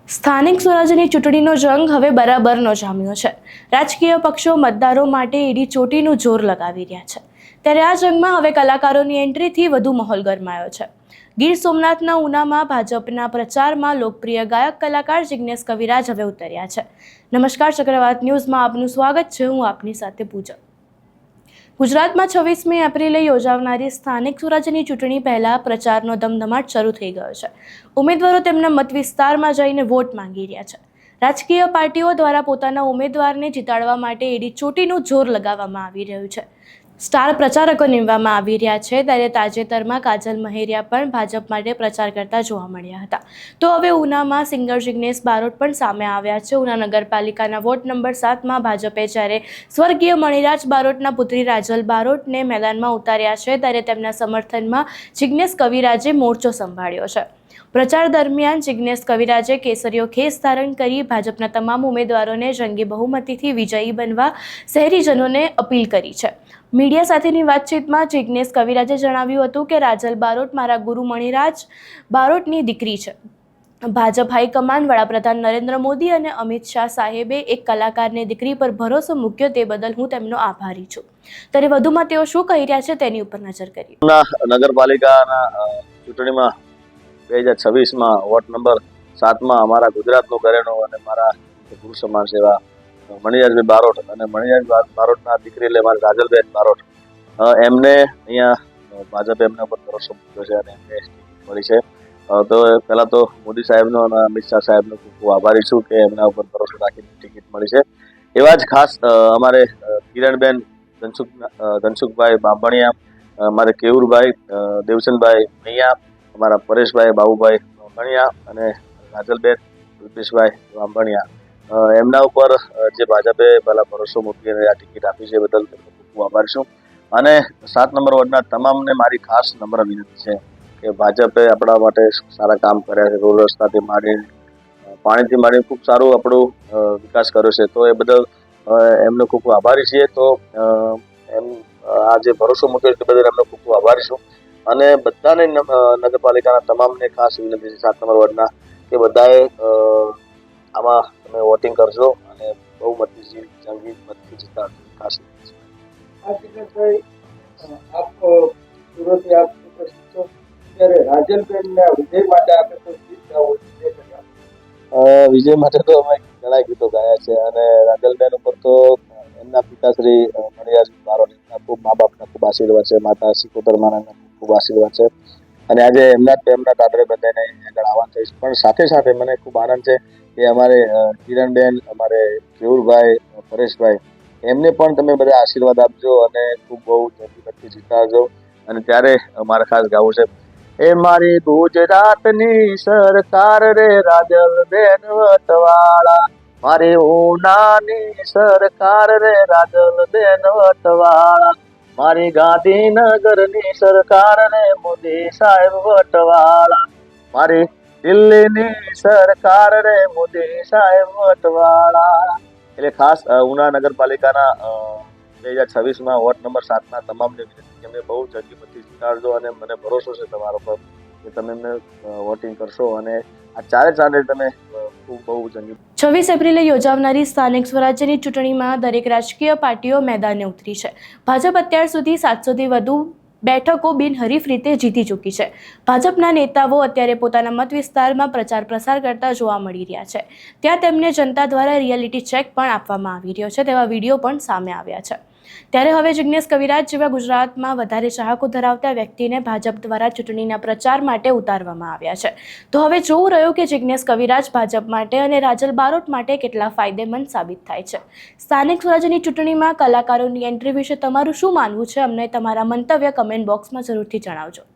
સ્થાનિક સ્વરાજ્યની ચૂંટણીનો જંગ હવે બરાબરનો જામ્યો છે। રાજકીય પક્ષો મતદારો માટે એડી ચોટીનું જોર લગાવી રહ્યા છે, ત્યારે આ જંગમાં હવે કલાકારોની એન્ટ્રીથી વધુ માહોલ ગરમાયો છે। ગીર સોમનાથના ઉનામાં ભાજપના પ્રચારમાં લોકપ્રિય ગાયક કલાકાર જિગ્નેશ કવિરાજ હવે ઉતર્યા છે। નમસ્કાર, ચક્રવાત ન્યૂઝમાં આપનું સ્વાગત છે। હું આપની સાથે પૂજા। ગુજરાતમાં 26મી એપ્રિલે યોજાનારી સ્થાનિક સ્વરાજ્યની ચૂંટણી પહેલા પ્રચારનો ધમધમાટ શરૂ થઈ ગયો છે। ઉમેદવારો તેમના મત વિસ્તારમાં જઈને વોટ માંગી રહ્યા છે। રાજકીય પાર્ટીઓ દ્વારા પોતાના ઉમેદવારને જીતાડવા માટે એડી ચોટીનું જોર લગાવવામાં આવી રહ્યું છે। સ્ટાર પ્રચારકો નીમવામાં આવી રહ્યા છે, ત્યારે તાજેતરમાં કાજલ મહેરિયા પણ ભાજપ માટે પ્રચાર કરતા જોવા મળ્યા હતા। તો હવે ઉનામાં સિંગર જિગ્નેશ બારોટ પણ સામે આવ્યા છે। ઉના નગરપાલિકાના વોર્ડ નંબર 7માં ભાજપે જ્યારે સ્વર્ગીય મણિરાજ બારોટના પુત્રી રાજલ બારોટને મેદાનમાં ઉતાર્યા છે, ત્યારે તેમના સમર્થનમાં જિગ્નેશ કવિરાજે મોરચો સંભાળ્યો છે। પ્રચાર દરમિયાન જિગ્નેશ કવિરાજે કેસરીયો ખેસ ધારણ કરી ભાજપના તમામ ઉમેદવારોને જંગી બહુમતીથી વિજયી બનવા શહેરીજનોને અપીલ કરી છે। મીડિયા સાથેની વાતચીતમાં જિગ્નેશ કવિરાજે જણાવ્યું હતું કે રાજલ બારોટ મારા ગુરુ મણિરાજ બારોટની દીકરી છે। ભાજપ હાઈકમાન્ડ, વડાપ્રધાન નરેન્દ્ર મોદી અને અમિત શાહ સાહેબે એક કલાકારની દીકરી પર ભરોસો મૂક્યો, તે બદલ હું તેમનો આભારી છું। ત્યારે વધુમાં તેઓ શું કહી રહ્યા છે તેની ઉપર નજર કરીએ। નગરપાલિકાના ચૂંટણીમાં 2026માં વોર્ડ નંબર 7માં અમારા ગુજરાતનું ઘરેણું અને મારા ગુરુ સમાન સેવા મણિરાજભાઈ બારોટ અને મણિરાજ બારોટના દીકરી એટલે મારી રાજલબેન બારોટ, એમને અહીંયા ભાજપે એમના ઉપર ભરોસો મૂક્યો છે અને એમને મળી છે। તો પહેલાં તો મોદી સાહેબનો અને અમિત શાહ સાહેબનો ખૂબ ખૂબ આભારી છું કે એમના ઉપર ભરોસો રાખીને ટિકિટ મળી છે। એવા જ ખાસ અમારે કિરણબેન ધનસુખભાઈ બાંભણિયા, અમારે કેવુરભાઈ દેવચંદભાઈ મૈયા, અમારા પરેશભાઈ બાબુભાઈ બાંભણિયા અને રાજલબેન રૂપેશભાઈ બાંભણિયા, એમના ઉપર જે ભાજપે પહેલાં ભરોસો મૂકીને આ ટિકિટ આપી છે બદલ ખૂબ ખૂબ આભારી છું। અને 7 નંબર વોર્ડના તમામને મારી ખાસ નમ્ર વિનંતી છે કે ભાજપે આપણા માટે સારા કામ કર્યા છે। રોડ રસ્તાથી માંડીને પાણીથી માંડીને ખૂબ સારું આપણું વિકાસ કર્યો છે, તો એ બદલ એમનો ખૂબ ખૂબ આભારી છીએ। તો એમ આ જે ભરોસો મૂક્યો છે તે બદલ એમનો ખૂબ ખૂબ આભારી છું। અને બધાને નગરપાલિકાના તમામને ખાસ વિનંતી છે 7 નંબર વોર્ડના કે બધાએ આમાં તમે વોટિંગ કરજો અને બહુ મતથી જંગી મતથી જીતા ખાસ વિજય માટે તો અમે ઘણા ગીતો ગાયા છે અને રાજલબેન ઉપર તો એમના પિતાશ્રી મણિરાજ બારોટના ખૂબ મા બાપના ખૂબ આશીર્વાદ છે, માતા સિકોતરમાના ખૂબ આશીર્વાદ છે અને આજે એમના દાદરે બધાને આગળ આવવાનું થઈશ। પણ સાથે સાથે મને ખૂબ આનંદ છે કે અમારે કિરણબેન, અમારે કેવુરભાઈ, પરેશભાઈ, એમને પણ તમે બધા આશીર્વાદ આપજો અને ખૂબ બહુ જલ્દી જીતાડજો। અને ત્યારે મારે ખાસ ગાવું છે, એ મારી ગુજરાતની સરકાર રે રાજલબેન વટવાળા, મારી ઉનાની સરકાર રે રાજલબેન વટવાળા, મારી ગાંધીનગરની સરકાર રે મોદી સાહેબ વટવાળા, મારી દિલ્હીની સરકાર રે મોદી સાહેબ વટવાળા। એટલે ખાસ ઉના નગરપાલિકાના 2026માં વોર્ડ નંબર 7ના તમામને વિનંતી કે બહુ જલ્દી મતથી જીતાડજો અને મને ભરોસો છે તમારા પર કે તમે એમને વોટિંગ કરશો અને આ ચારે તમે ખૂબ બહુ જંગી। 26 એપ્રિલે યોજાનારી સ્થાનિક સ્વરાજ્યની ચૂંટણીમાં દરેક રાજકીય પાર્ટીઓ મેદાને ઉતરી છે। ભાજપ અત્યાર સુધી 700થી વધુ બેઠકો બિનહરીફ રીતે જીતી ચૂકી છે। ભાજપના નેતાઓ અત્યારે પોતાના મત વિસ્તારમાં પ્રચાર પ્રસાર કરતા જોવા મળી રહ્યા છે, ત્યાં તેમને જનતા દ્વારા રિયાલિટી ચેક પણ આપવામાં આવી રહ્યો છે, તેવા વિડીયો પણ સામે આવ્યા છે। ત્યારે હવે જિગ્નેશ કવિરાજ જેવા ગુજરાતમાં વધારે ચાહકો ધરાવતા વ્યક્તિને ભાજપ દ્વારા ચૂંટણીના પ્રચાર માટે ઉતારવામાં આવ્યા છે। તો હવે જોવું રહ્યું કે જિગ્નેશ કવિરાજ ભાજપ માટે અને રાજલ બારોટ માટે કેટલા ફાયદેમંદ સાબિત થાય છે। સ્થાનિક સ્વરાજ્યની ચૂંટણીમાં કલાકારોની એન્ટ્રી વિશે તમારું શું માનવું છે? અમને તમારા મંતવ્ય કમેન્ટ બોક્સમાં જરૂરથી જણાવજો।